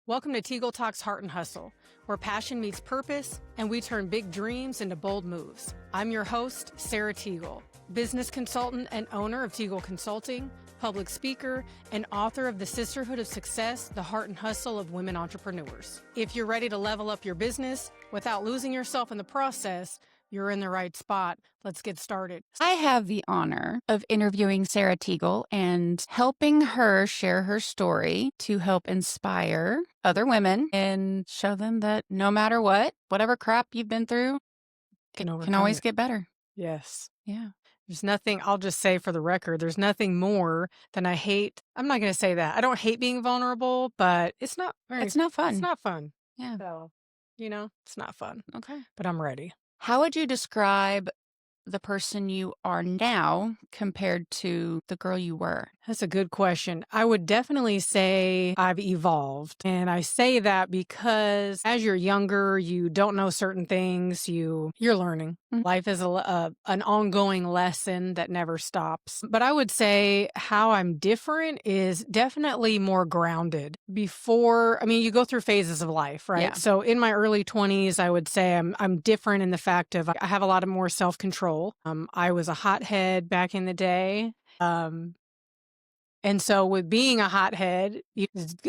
Welcome to TeagleTalks Heart and Hustle, where passion meets purpose and we turn big dreams into bold moves. I'm your host, Sarah Teagle, business consultant and owner of Teagle Consulting, public speaker, and author of the Sisterhood of Success, the Heart and Hustle of Women Entrepreneurs. If you're ready to level up your business without losing yourself in the process, you're in the right spot. Let's get started. I have the honor of interviewing Sarah Teagle and helping her share her story to help inspire other women and show them that no matter what, whatever crap you've been through, can always get better. Yes. Yeah. There's nothing, I'll just say for the record, there's nothing more than I hate. I'm not going to say that. I don't hate being vulnerable, but it's not fun. Yeah. So, it's not fun. Okay. But I'm ready. How would you describe the person you are now compared to the girl you were? That's a good question. I would definitely say I've evolved. And I say that because as you're younger, you don't know certain things. You're learning. Mm-hmm. Life is an ongoing lesson that never stops. But I would say how I'm different is definitely more grounded. You go through phases of life, right? Yeah. So in my early 20s, I would say I'm different in the fact of I have a lot of more self-control. I was a hothead back in the day. And so with being a hothead,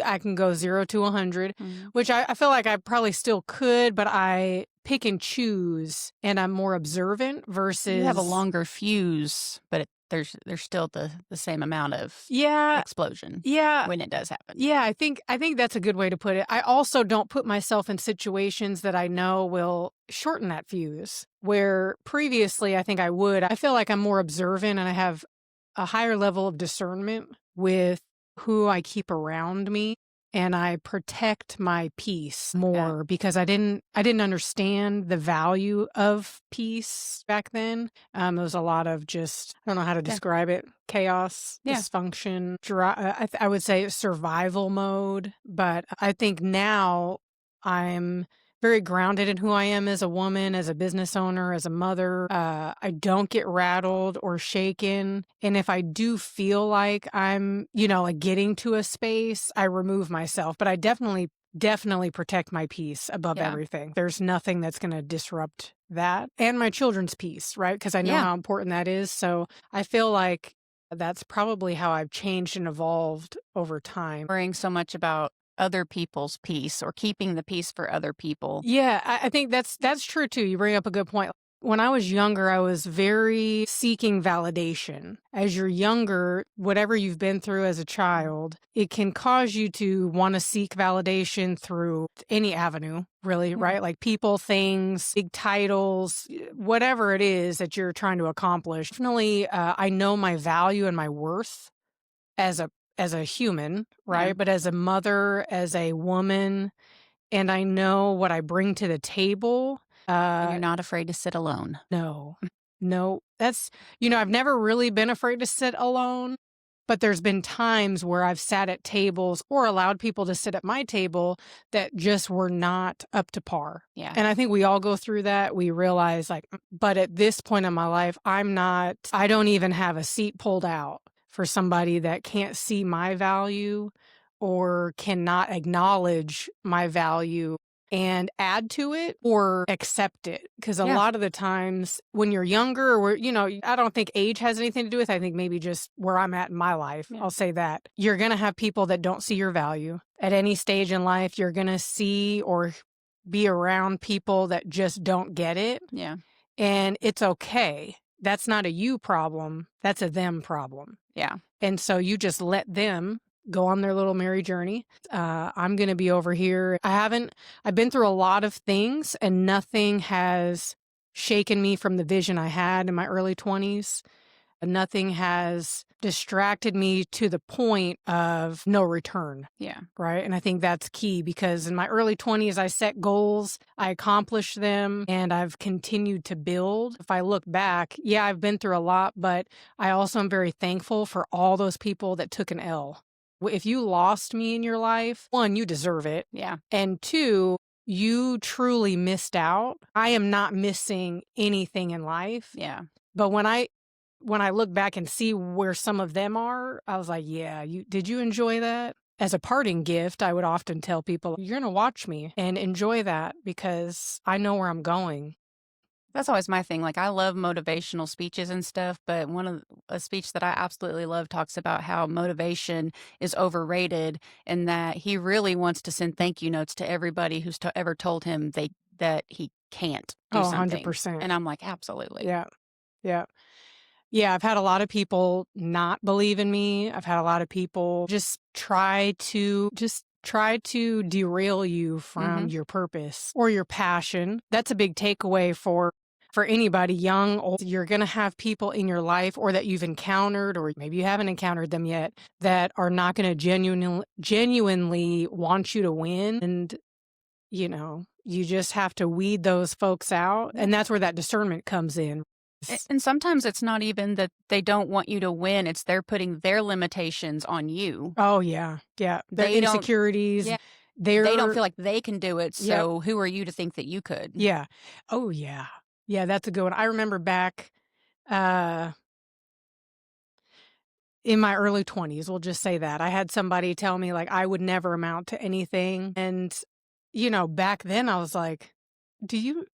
I can go 0 to 100, which I feel like I probably still could, but I pick and choose and I'm more observant versus... You have a longer fuse, but there's still the same amount of explosion when it does happen. Yeah, I think that's a good way to put it. I also don't put myself in situations that I know will shorten that fuse, where previously I think I would. I feel like I'm more observant and I have a higher level of discernment with who I keep around me, and I protect my peace more because I didn't understand the value of peace back then. There was a lot of just, I don't know how to describe it, chaos, dysfunction, I would say survival mode. But I think now I'm very grounded in who I am as a woman, as a business owner, as a mother. I don't get rattled or shaken. And if I do feel like I'm, like getting to a space, I remove myself. But I definitely protect my peace above everything. There's nothing that's going to disrupt that. And my children's peace, right? Because I know how important that is. So I feel like that's probably how I've changed and evolved over time. Worrying so much about other people's peace or keeping the peace for other people. Yeah, I think that's true too. You bring up a good point. When I was younger, I was very seeking validation. As you're younger, whatever you've been through as a child, it can cause you to want to seek validation through any avenue, really, right? Like people, things, big titles, whatever it is that you're trying to accomplish. Definitely, I know my value and my worth as a human, right? Yeah. But as a mother, as a woman, and I know what I bring to the table. And you're not afraid to sit alone. No, that's, I've never really been afraid to sit alone, but there's been times where I've sat at tables or allowed people to sit at my table that just were not up to par. Yeah. And I think we all go through that. We realize but at this point in my life, I don't even have a seat pulled out for somebody that can't see my value or cannot acknowledge my value and add to it or accept it. Because a lot of the times when you're younger, or, I don't think age has anything to do with it. I think maybe just where I'm at in my life. I'll say that. You're going to have people that don't see your value. At any stage in life, you're going to see or be around people that just don't get it. Yeah. And it's okay. That's not a you problem. That's a them problem. Yeah. And so you just let them go on their little merry journey. I'm going to be over here. I've been through a lot of things and nothing has shaken me from the vision I had in my early 20s. Nothing has distracted me to the point of no return. Yeah. Right. And I think that's key because in my early 20s, I set goals, I accomplished them, and I've continued to build. If I look back, I've been through a lot, but I also am very thankful for all those people that took an L. If you lost me in your life, 1, you deserve it. Yeah. And 2, you truly missed out. I am not missing anything in life. Yeah. But when I look back and see where some of them are, I was like, did you enjoy that? as a parting gift, I would often tell people, you're going to watch me and enjoy that because I know where I'm going. That's always my thing. Like, I love motivational speeches and stuff, but a speech that I absolutely love talks about how motivation is overrated and that he really wants to send thank you notes to everybody who's ever told him that he can't do Oh, something. 100%. And I'm like, absolutely. Yeah. Yeah. Yeah. I've had a lot of people not believe in me. I've had a lot of people just try to derail you Mm-hmm. from your purpose or your passion. That's a big takeaway for anybody, young, old. You're going to have people in your life or that you've encountered, or maybe you haven't encountered them yet, that are not going to genuinely want you to win. And, you just have to weed those folks out. Yeah. And that's where that discernment comes in. And sometimes it's not even that they don't want you to win, it's they're putting their limitations on you. Oh, yeah. Yeah. Their They don't insecurities, yeah, they don't their, feel like they can do it, yep. so who are you to think that you could? Yeah. Oh, yeah. Yeah, that's a good one. I remember back, uh, in my early 20s, we'll just say that. I had somebody tell me, like, I would never amount to anything, and, back then I was like, "Do you"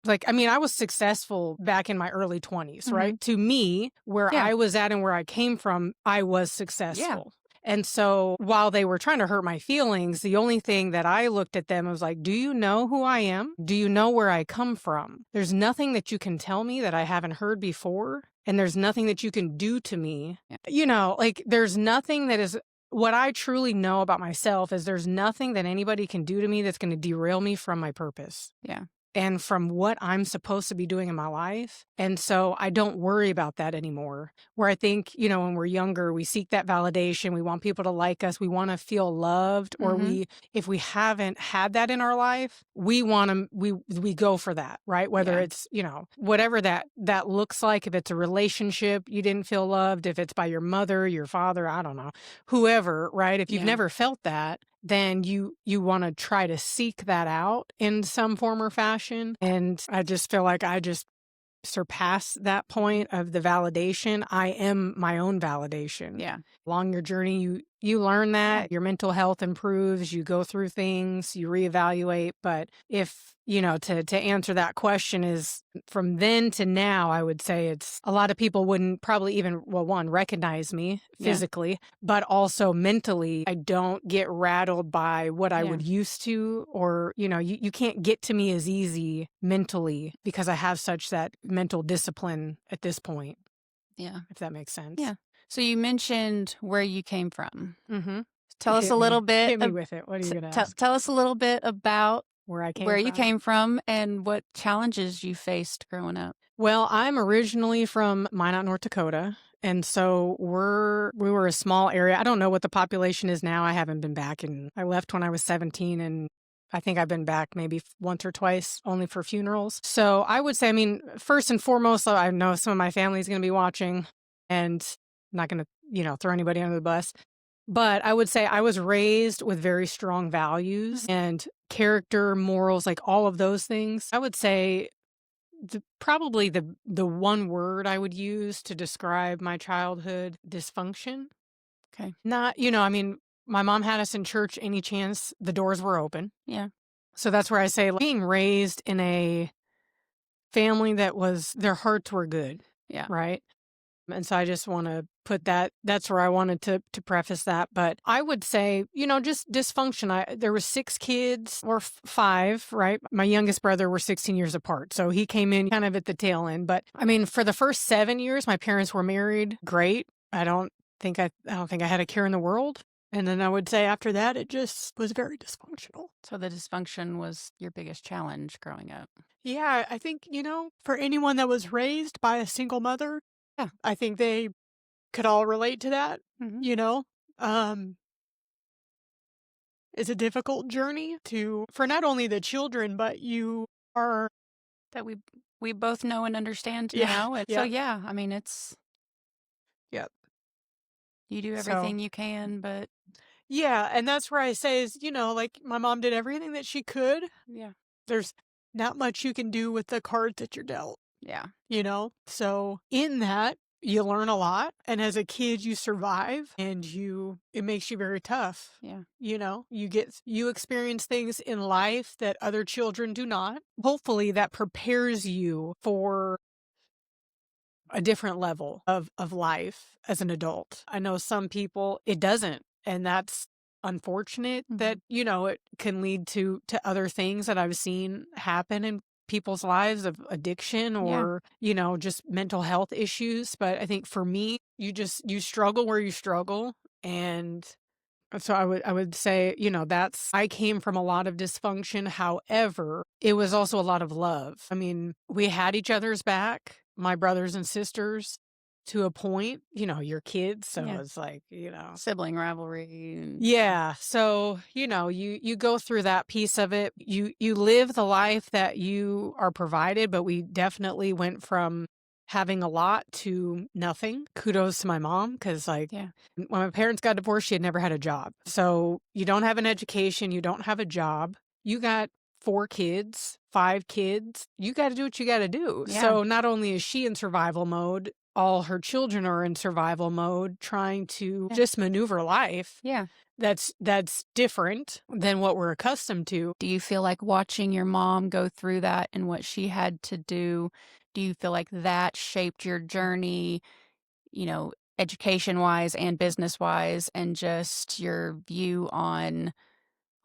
I was successful back in my early 20s, Mhm. right? To me, where Yeah. I was at and where I came from, I was Yeah. successful. And so while they were trying to hurt my feelings, the only thing that I looked at them was like, "Do you know who I am? Do you know where I come from? There's nothing that you can tell me that I haven't heard before, and there's nothing that you can do to me." Yeah. There's nothing that is what I truly know about myself is there's nothing that anybody can do to me that's going to derail me from my purpose Yeah. and from what I'm supposed to be doing in my life. And so I don't worry about that anymore. Where I think, when we're younger, we seek that validation. We want people to like us. We want to feel loved. Or Mhm. if we haven't had that in our life, we want to, we go for that, right? Whether Yeah. it's, whatever that looks like, if it's a relationship, you didn't feel loved, if it's by your mother, your father, I don't know, whoever, right? If you've Yeah. never felt that, then you want to try to seek that out in some form or fashion. And I just feel like I just surpass that point of the validation. I am my own validation. Yeah. Along your journey, you learn Yeah. that your mental health improves, you go through things, you reevaluate. But if, to answer that question is from then to now, I would say it's a lot of people wouldn't probably even, well, one, recognize me Yeah. physically, but also mentally. I don't get rattled by what I Yeah. would used to, or, you can't get to me as easy mentally because I have such that mental discipline at this point, Yeah. if that makes sense. Yeah. So you mentioned where you came from. Mm-hmm. Tell us a little bit Hit me with it. What are you going to ask? tell us a little bit about Where I came where you from? came from and what challenges you faced growing up. Well, I'm originally from Minot, North Dakota. And so we were a small area. I don't know what the population is now. I haven't been back, and I left when I was 17, and I think I've been back maybe once or twice only for funerals. So I would say, first and foremost, I know some of my family is going to be watching, and I'm not going to, throw anybody under the bus. But I would say I was raised with very strong values and character, morals, like all of those things. I would say probably the one word I would use to describe my childhood: dysfunction. Okay. Not, my mom had us in church any chance the doors were open. Yeah. So that's where I say, like, being raised in a family that was, their hearts were good, Yeah. right? And so I just want to put that's where I wanted to preface that. But I would say, just dysfunction. There were 6 kids, or 5, right? My youngest brother were 16 years apart. So he came in kind of at the tail end. But for the first 7 years, my parents were married. Great. I don't think I had a care in the world. And then I would say after that, it just was very dysfunctional. So the dysfunction was your biggest challenge growing up. Yeah, I think, for anyone that was raised by a single mother, Yeah. I think they could all relate to that, Mhm. It's a difficult journey for not only the children, but you are, That we both know and understand yeah, now. And so yeah, yeah, it's yeah. you do So, everything you can, but yeah, and that's where I say is, like, my mom did everything that she could. yeah. There's not much you can do with the cards that you're dealt, Yeah. So in that, you learn a lot, and as a kid you survive, and it makes you very tough. Yeah. You experience things in life that other children do not. Hopefully that prepares you for a different level of life as an adult. I know some people it doesn't, and that's unfortunate that, it can lead to other things that I've seen happen in people's lives of addiction Yeah. or, just mental health issues. But I think for me, you struggle where you struggle. And so I would say, I came from a lot of dysfunction. However, it was also a lot of love. I mean, we had each other's back, my brothers and sisters, to a point. You're kids, so Yeah. it's like, Sibling rivalry. yeah. So, you go through that piece of it. You live the life that you are provided, but we definitely went from having a lot to nothing. Kudos to my mom, because like Yeah. when my parents got divorced, she had never had a job. So you don't have an education, you don't have a job. You got 4 kids, 5 kids. You got to do what you got to do. Yeah. So not only is she in survival mode, all her children are in survival mode, trying to just maneuver life. Yeah. That's different than what we're accustomed to. Do you feel like watching your mom go through that and what she had to do you feel like that shaped your journey, education-wise and business-wise, and just your view on,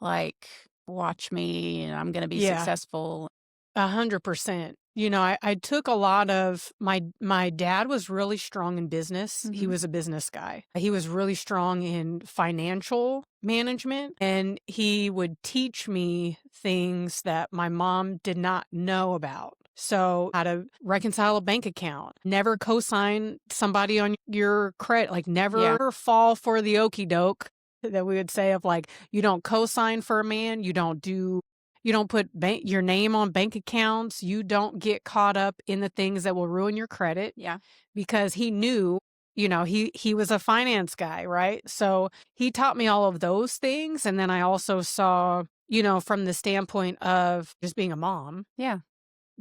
like, watch me, and I'm gonna be Yeah. successful? 100%. I took a lot of my dad was really strong in business. He was a business guy. He was really strong in financial management, and he would teach me things that my mom did not know about. So how to reconcile a bank account, never co-sign somebody on your credit, like never fall for the okie doke that we would say of like, you don't co-sign for a man, you don't put your name on bank accounts. You don't get caught up in the things that will ruin your credit. Yeah. Because he knew, he was a finance guy, right? So he taught me all of those things. And then I also saw, from the standpoint of just being a mom. Yeah.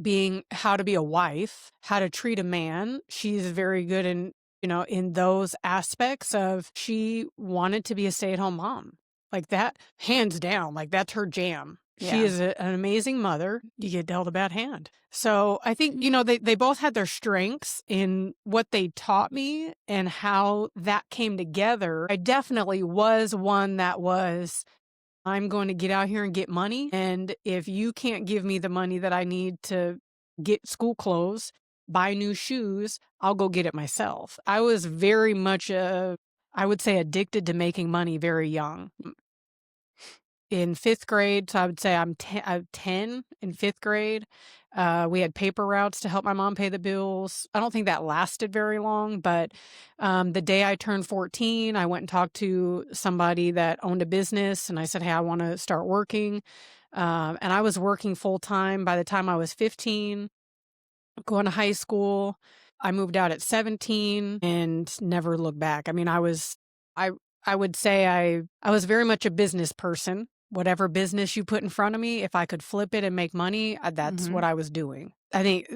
Being how to be a wife, how to treat a man. She's very good in those aspects of she wanted to be a stay-at-home mom. Like that, hands down, like that's her jam. She is an amazing mother. You get dealt a bad hand. So I think, they both had their strengths in what they taught me and how that came together. I definitely was one that was, I'm going to get out here and get money. And if you can't give me the money that I need to get school clothes, buy new shoes, I'll go get it myself. I was very much I would say addicted to making money very young. In 5th grade, so I would say I'm 10 in 5th grade. We had paper routes to help my mom pay the bills. I don't think that lasted very long, but the day I turned 14, I went and talked to somebody that owned a business, and I said, hey, I want to start working. And I was working full-time by the time I was 15, going to high school. I moved out at 17 and never looked back. I mean, I would say I was very much a business person. Whatever business you put in front of me, if I could flip it and make money, that's what I was doing. I think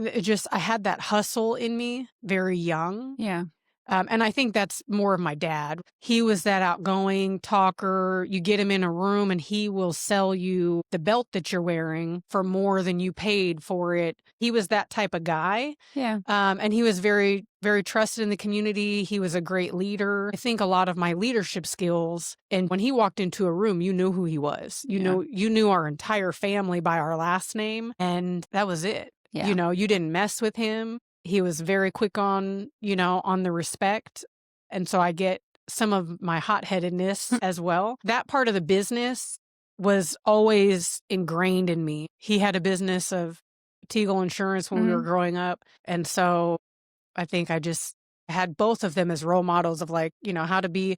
I had that hustle in me very young. Yeah. And I think that's more of my dad. He was that outgoing talker. You get him in a room and he will sell you the belt that you're wearing for more than you paid for it. He was that type of guy. Yeah. And he was very, very trusted in the community. He was a great leader. I think a lot of my leadership skills, and when he walked into a room, you knew who he was. You knew our entire family by our last name, and that was it. Yeah. You didn't mess with him. He was very quick on the respect. And so I get some of my hot-headedness as well. That part of the business was always ingrained in me. He had a business of Teagle Insurance when we were growing up. And so I think I just had both of them as role models of like, how to be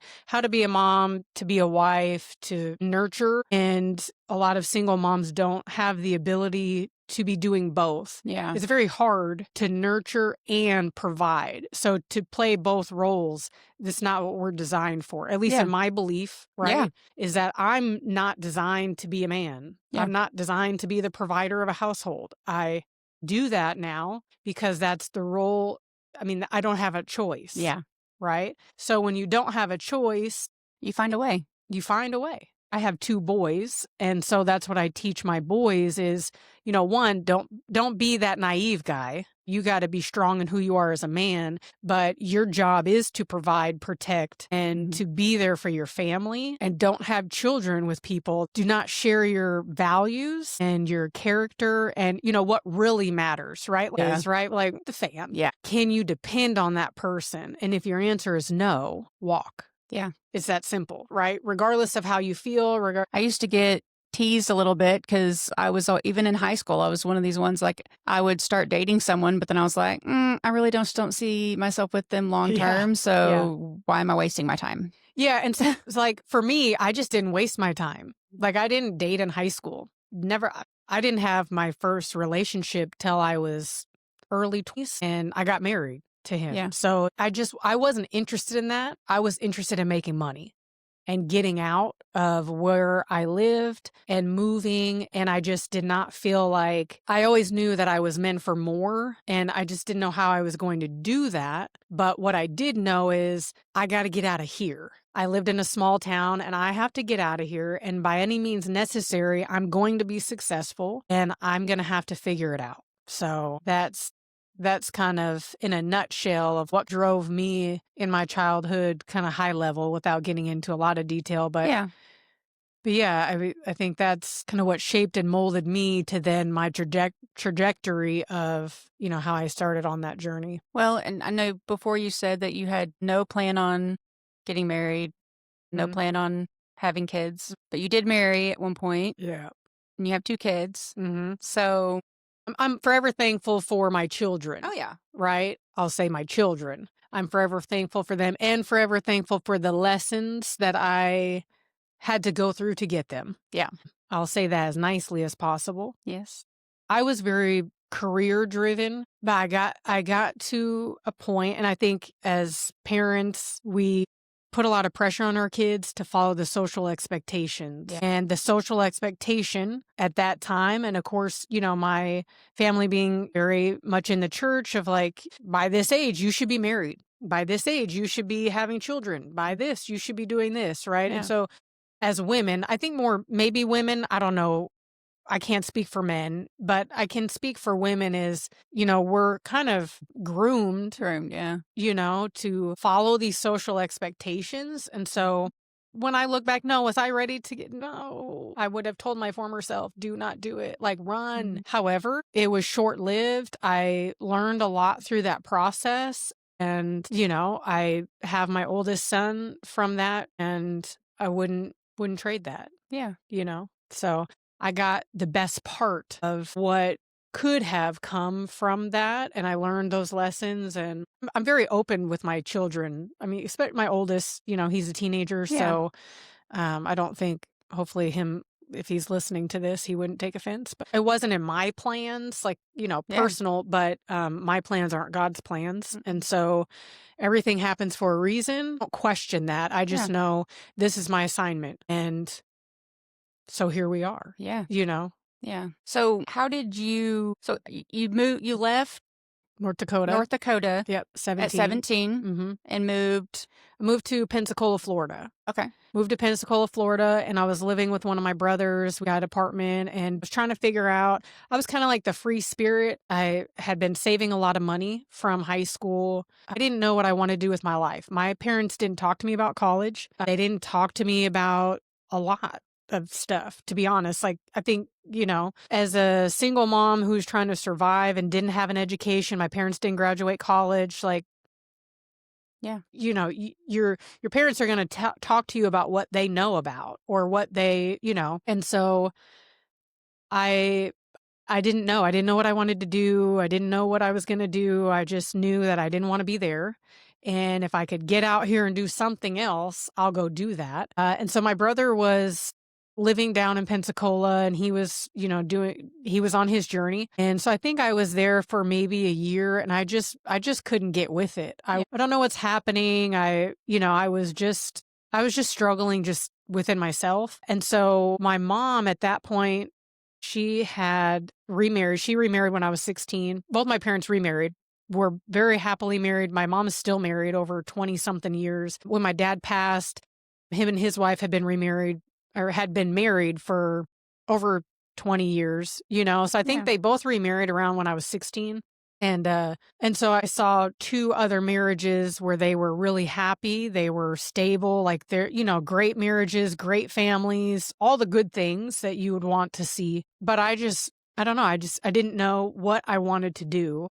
a mom, to be a wife, to nurture. And a lot of single moms don't have the ability to be doing both. Yeah. It's very hard to nurture and provide. So to play both roles, that's not what we're designed for. At least in my belief, right? Is that I'm not designed to be a man. I'm not designed to be the provider of a household. I do that now because that's the role I mean, I don't have a choice. Yeah. Right? So when you don't have a choice, You find a way. you find a way. I have 2 boys, and so that's what I teach my boys is, one, don't be that naive guy. You got to be strong in who you are as a man, but your job is to provide, protect, and to be there for your family, and don't have children with people. Do not share your values and your character and what really matters, right? Yeah. Is right like the fam. Yeah. Can you depend on that person? And if your answer is no, walk. Yeah. It's that simple, right? Regardless of how you feel. I used to get teased a little bit because I was, even in high school, I was one of these ones, like I would start dating someone, but then I was like, I really don't see myself with them long term. So why am I wasting my time? Yeah. And so it's like, for me, I just didn't waste my time. Like I didn't date in high school. Never. I didn't have my first relationship till I was early 20s and I got married to him. Yeah. So I wasn't interested in that. I was interested in making money and getting out of where I lived and moving. And I just did not feel like, I always knew that I was meant for more. And I just didn't know how I was going to do that. But what I did know is I got to get out of here. I lived in a small town and I have to get out of here. And by any means necessary, I'm going to be successful and I'm going to have to figure it out. So that's kind of in a nutshell of what drove me in my childhood, kind of high level without getting into a lot of detail. But yeah, I think that's kind of what shaped and molded me to then my trajectory of, how I started on that journey. Well, and I know before you said that you had no plan on getting married, no plan on having kids, but you did marry at one point. Yeah. And you have 2 kids. Mm-hmm. So I'm forever thankful for my children. Oh, yeah. Right? I'll say my children. I'm forever thankful for them and forever thankful for the lessons that I had to go through to get them. Yeah. I'll say that as nicely as possible. Yes. I was very career driven, but I got to a point, and I think as parents, we put a lot of pressure on our kids to follow the social expectations. Yeah. And the social expectation at that time, and of course, my family being very much in the church of like, by this age, you should be married. By this age, you should be having children. By this, you should be doing this, right? Yeah. And so as women, I think more maybe women, I don't know, I can't speak for men, but I can speak for women is, we're kind of groomed, yeah. To follow these social expectations. And so when I look back, no, was I ready to get, no, I would have told my former self, do not do it, like run. However, it was short lived. I learned a lot through that process. And, I have my oldest son from that, and I wouldn't trade that. Yeah. So I got the best part of what could have come from that. And I learned those lessons, and I'm very open with my children. I mean, especially my oldest, he's a teenager. Yeah. So I don't think, hopefully him, if he's listening to this, he wouldn't take offense, but it wasn't in my plans, like, personal, but my plans aren't God's plans. And so everything happens for a reason. I don't question that. I just know this is my assignment. And so here we are. Yeah. Yeah. So how did you you left North Dakota. Yep. 17. At 17 Mm-hmm. and I moved to Pensacola, Florida. Okay. Moved to Pensacola, Florida, and I was living with one of my brothers. We got an apartment and was trying to figure out, I was kind of like the free spirit. I had been saving a lot of money from high school. I didn't know what I wanted to do with my life. My parents didn't talk to me about college. They didn't talk to me about a lot of stuff, to be honest. Like, I think, as a single mom who's trying to survive and didn't have an education, my parents didn't graduate college, like, yeah, your parents are going to talk to you about what they know about or what they, and so I didn't know. I didn't know what I wanted to do. I didn't know what I was going to do. I just knew that I didn't want to be there. And if I could get out here and do something else, I'll go do that. And so my brother was living down in Pensacola, and he was, he was on his journey. And so I think I was there for maybe a year, and I just couldn't get with it. I don't know what's happening. I was just struggling just within myself. And so my mom at that point, she had remarried. She remarried when I was 16. Both my parents remarried. were very happily married. My mom is still married over 20 something years. When my dad passed, him and his wife had been remarried or had been married for over 20 years, So I think Yeah. they both remarried around when I was 16. And so I saw two other marriages where they were really happy. They were stable, like they're, great marriages, great families, all the good things that you would want to see. But I don't know. I didn't know what I wanted to do.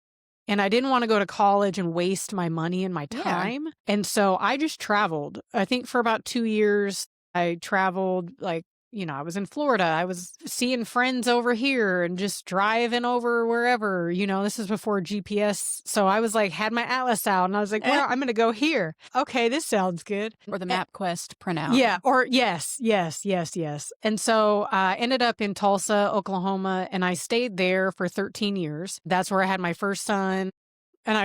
And I didn't want to go to college and waste my money and my Yeah. time. And so I just traveled. I think for about 2 years, I traveled I was in Florida. I was seeing friends over here and just driving over wherever, this is before GPS. So I was had my atlas out and I was like, well, I'm going to go here. Okay, this sounds good. Or the MapQuest printout. Yeah. Or yes. And so I ended up in Tulsa, Oklahoma, and I stayed there for 13 years. That's where I had my first son. And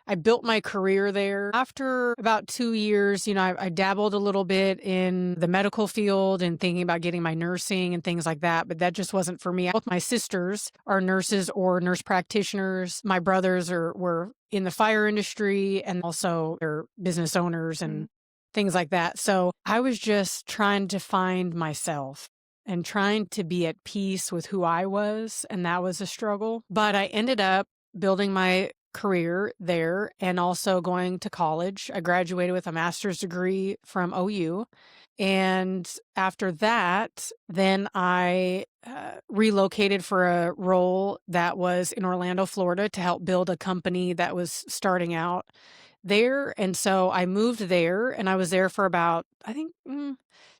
I built my career there. After about 2 years, I dabbled a little bit in the medical field and thinking about getting my nursing and things like that, but that just wasn't for me. Both my sisters are nurses or nurse practitioners. My brothers were in the fire industry and also they're business owners and things like that. So I was just trying to find myself and trying to be at peace with who I was, and that was a struggle. But I ended up building my career there and also going to college. I graduated with a master's degree from OU. And after that, then I relocated for a role that was in Orlando, Florida to help build a company that was starting out there. And so I moved there and I was there for about, I think,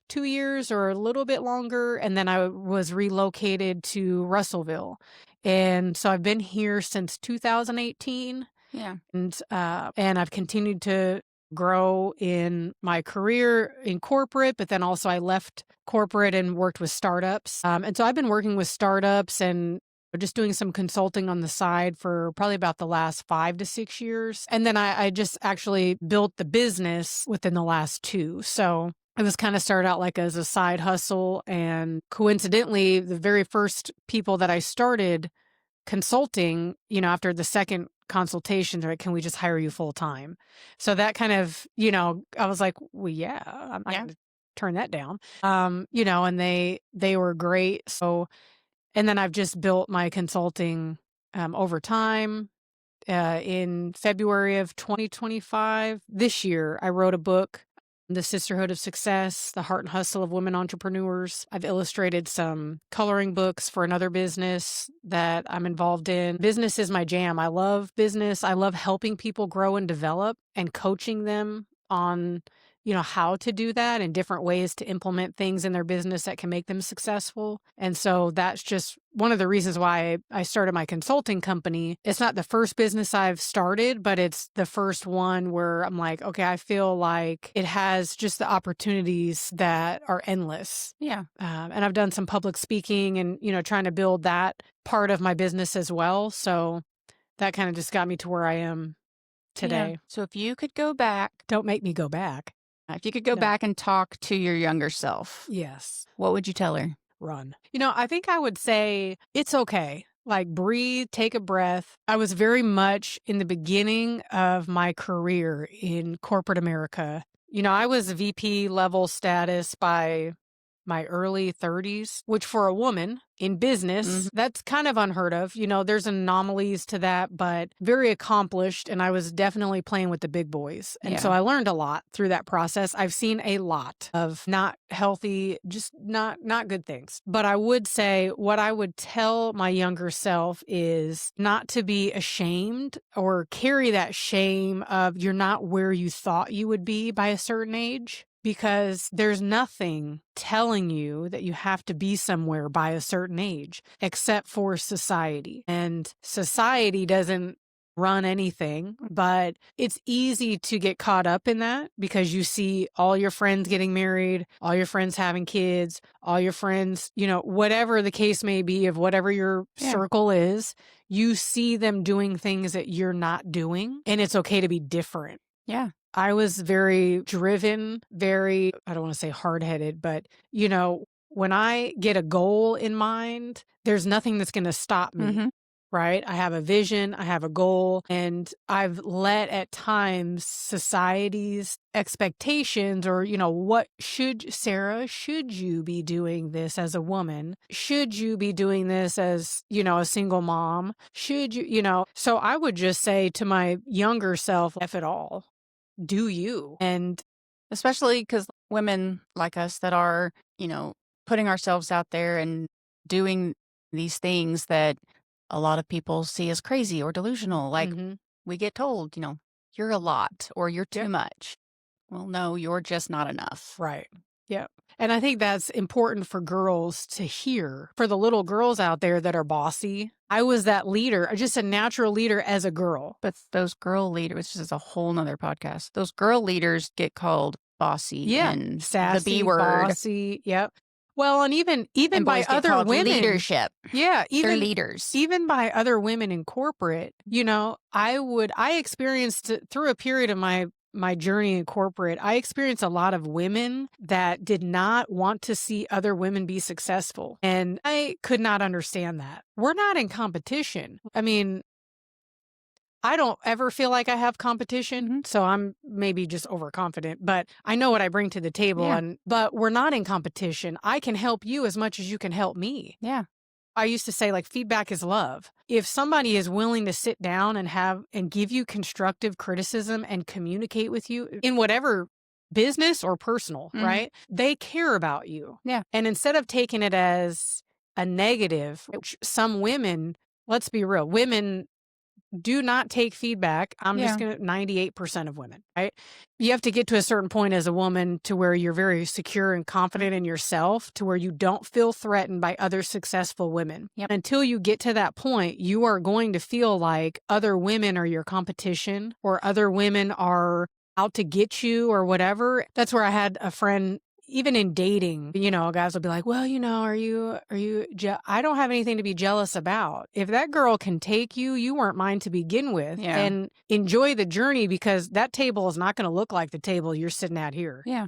2 years or a little bit longer. And then I was relocated to Russellville. And so I've been here since 2018. Yeah. And I've continued to grow in my career in corporate, but then also I left corporate and worked with startups. And so I've been working with startups and just doing some consulting on the side for probably about the last 5 to 6 years. And then I just actually built the business within the last 2. So it was kind of started out as a side hustle. And coincidentally, the very first people that I started consulting, after the second consultation, they're like, can we just hire you full time? So that kind of, I was like, well, yeah, I'm not going to turn that down. And they were great. So, and then I've just built my consulting over time. In February of 2025, this year, I wrote a book, The Sisterhood of Success, The Heart and Hustle of Women Entrepreneurs. I've illustrated some coloring books for another business that I'm involved in. Business is my jam. I love business. I love helping people grow and develop and coaching them on how to do that and different ways to implement things in their business that can make them successful. And so that's just one of the reasons why I started my consulting company. It's not the first business I've started, but it's the first one where I'm like, okay, I feel like it has just the opportunities that are endless. Yeah. And I've done some public speaking and, trying to build that part of my business as well. So that kind of just got me to where I am today. Yeah. So if you could go back, don't make me go back. If you could go back and talk to your younger self, yes, what would you tell her? Run. I think I would say it's okay. Breathe, take a breath. I was very much in the beginning of my career in corporate America. I was VP level status by my early 30s, which for a woman in business, that's kind of unheard of. There's anomalies to that, but very accomplished. And I was definitely playing with the big boys. And so I learned a lot through that process. I've seen a lot of not healthy, just not good things. But I would say what I would tell my younger self is not to be ashamed or carry that shame of you're not where you thought you would be by a certain age. Because there's nothing telling you that you have to be somewhere by a certain age, except for society. And society doesn't run anything, but it's easy to get caught up in that because you see all your friends getting married, all your friends having kids, all your friends, whatever the case may be of whatever your circle is, you see them doing things that you're not doing, and it's okay to be different. Yeah. I was very driven, I don't want to say hard-headed, but, when I get a goal in mind, there's nothing that's going to stop me, right? I have a vision, I have a goal, and I've let at times society's expectations or, what Sarah, should you be doing this as a woman? Should you be doing this as, a single mom? Should you? So I would just say to my younger self, F it all. Do you? And especially because women like us that are, putting ourselves out there and doing these things that a lot of people see as crazy or delusional. Like Mhm. we get told, you're a lot or you're too Yep. much. Well, no, you're just not enough. Right. Yeah. And I think that's important for girls to hear. For the little girls out there that are bossy, I was that leader, just a natural leader as a girl. But those girl leaders, which is a whole nother podcast, those girl leaders get called bossy Yeah. and Sassy, the B word. bossy. Yep. Well, and even And by boys get other called women. leadership. Yeah. They're leaders. Even by other women in corporate, I experienced through a period of my journey in corporate, I experienced a lot of women that did not want to see other women be successful. And I could not understand that. We're not in competition. I mean, I don't ever feel like I have competition, so I'm maybe just overconfident, but I know what I bring to the table. Yeah. But we're not in competition. I can help you as much as you can help me. Yeah. I used to say, like, feedback is love. If somebody is willing to sit down and give you constructive criticism and communicate with you in whatever business or personal, right? They care about you. Yeah. And instead of taking it as a negative, which some women, let's be real, women do not take feedback. I'm just going to 98% of women, right? You have to get to a certain point as a woman to where you're very secure and confident in yourself, to where you don't feel threatened by other successful women. Yep. Until you get to that point, you are going to feel like other women are your competition or other women are out to get you or whatever. That's where I had a friend. Even in dating, guys will be like, well, I don't have anything to be jealous about. If that girl can take you, you weren't mine to begin with. Yeah. And enjoy the journey, because that table is not going to look like the table you're sitting at here. Yeah.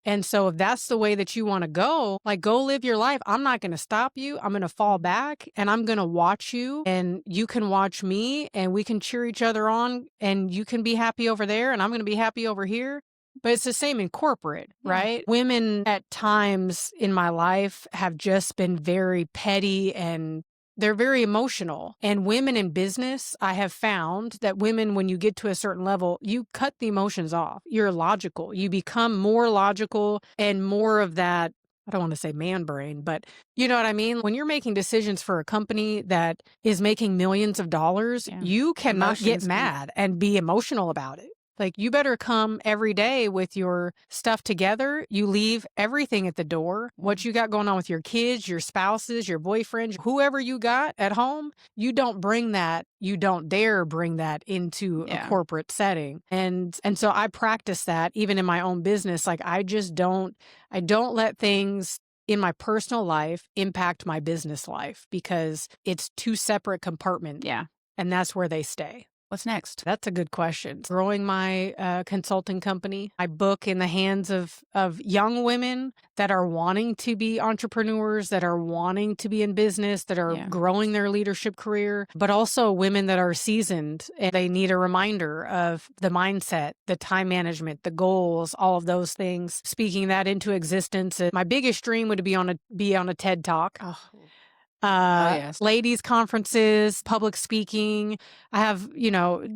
And so if that's the way that you want to go, like, go live your life. I'm not going to stop you. I'm going to fall back and I'm going to watch you and you can watch me and we can cheer each other on and you can be happy over there and I'm going to be happy over here. But it's the same in corporate, right? Women at times in my life have just been very petty and they're very emotional. And women in business, I have found that women, when you get to a certain level, you cut the emotions off. You're logical. You become more logical and more of that, I don't want to say man brain, but you know what I mean? When you're making decisions for a company that is making millions of dollars, you cannot get mad and be emotional about it. Like, you better come every day with your stuff together. You leave everything at the door. What you got going on with your kids, your spouses, your boyfriends, whoever you got at home, you don't bring that. You don't dare bring that into a corporate setting. And so I practice that even in my own business. Like, I don't let things in my personal life impact my business life, because it's two separate compartments. Yeah. And that's where they stay. What's next? That's a good question. Growing my consulting company. I book in the hands of young women that are wanting to be entrepreneurs, that are wanting to be in business, that are growing their leadership career, but also women that are seasoned and they need a reminder of the mindset, the time management, the goals, all of those things. Speaking that into existence. My biggest dream would be on a TED Talk. Ladies conferences, public speaking. I have,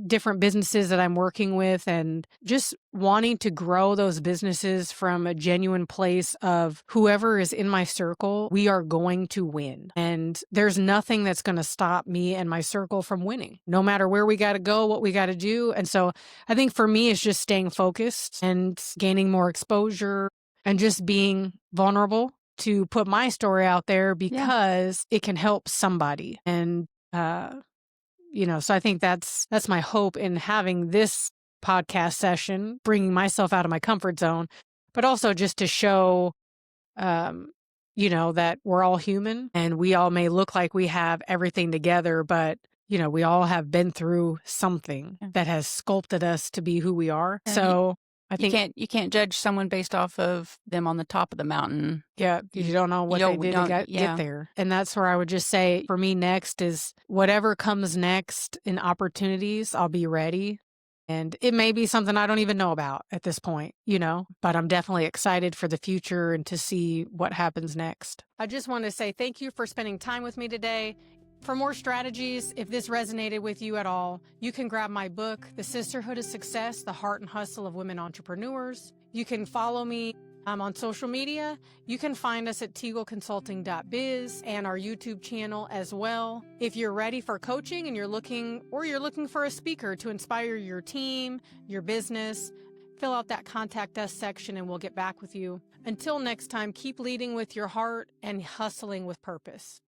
different businesses that I'm working with, and just wanting to grow those businesses from a genuine place of whoever is in my circle, we are going to win. And there's nothing that's going to stop me and my circle from winning, no matter where we got to go, what we got to do. And so I think for me, it's just staying focused and gaining more exposure and just being vulnerable to put my story out there, because it can help somebody. And, so I think that's my hope in having this podcast session, bringing myself out of my comfort zone, but also just to show, that we're all human and we all may look like we have everything together, but we all have been through something that has sculpted us to be who we are. So I You think, can't judge someone based off of them on the top of the mountain. yeah, you don't know You what they don't did to don't get yeah. there. And that's where I would just say for me next is whatever comes next in opportunities, I'll be ready. And it may be something I don't even know about at this point, but I'm definitely excited for the future and to see what happens next. I just want to say thank you for spending time with me today. For more strategies, if this resonated with you at all, you can grab my book, The Sisterhood of Success, The Heart and Hustle of Women Entrepreneurs. You can follow me on social media. You can find us at TeagleConsulting.biz and our YouTube channel as well. If you're ready for coaching and you're looking for a speaker to inspire your team, your business, fill out that contact us section and we'll get back with you. Until next time, keep leading with your heart and hustling with purpose.